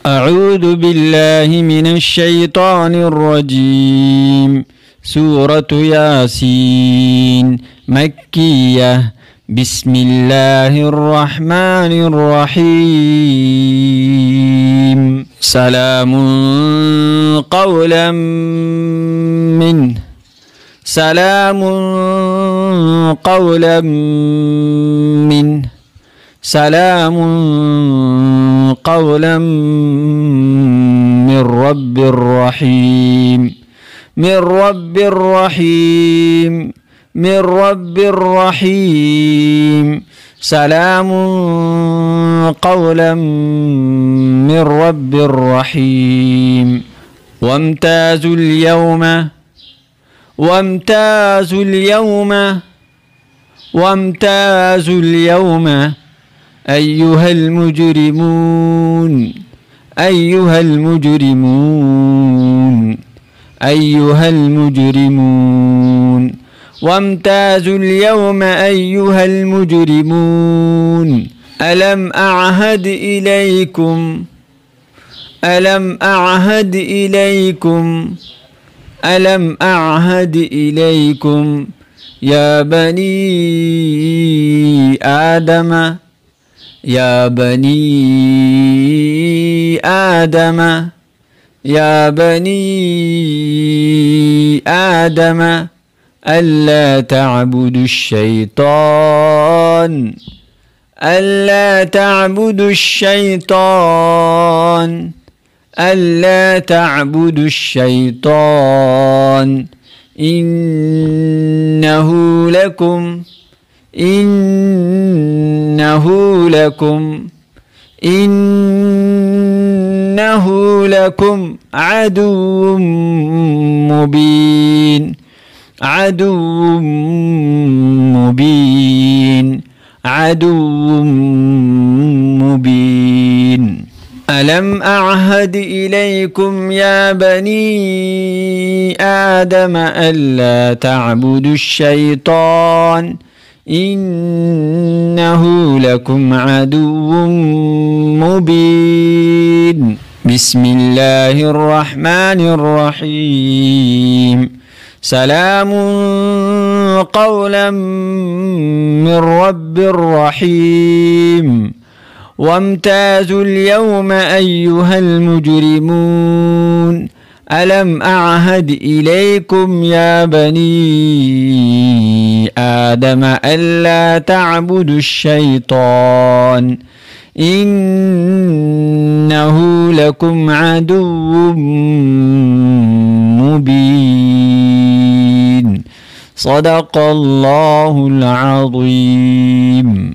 أعوذ بالله من الشيطان الرجيم. سورة ياسين مكية. بسم الله الرحمن الرحيم. سلام قولا منه سلام قولا منه سلام قولا من رب رحيم من رب رحيم من رب رحيم. سلام قولا من رب رحيم. وامتازوا اليوم وامتازوا اليوم وامتازوا اليوم أيها المجرمون أيها المجرمون أيها المجرمون. وامتازوا اليوم أيها المجرمون. ألم أعهد إليكم ألم أعهد إليكم ألم أعهد إليكم يا بني آدم يا بني آدم يا بني آدم ألا تعبدوا الشيطان ألا تعبدوا الشيطان ألا تعبدوا الشيطان إنه لكم عدو مبين عدو مبين عدو مبين. ألم أعهد إليكم يا بني آدم ألا تعبدوا الشيطان إنه لكم عدو مبين. بسم الله الرحمن الرحيم. سلام قولا من رب رحيم. وامتازوا اليوم أيها المجرمون. ألم أعهد إليكم يا بني آدم ألا تعبدوا الشيطان إنه لكم عدو مبين. صدق الله العظيم.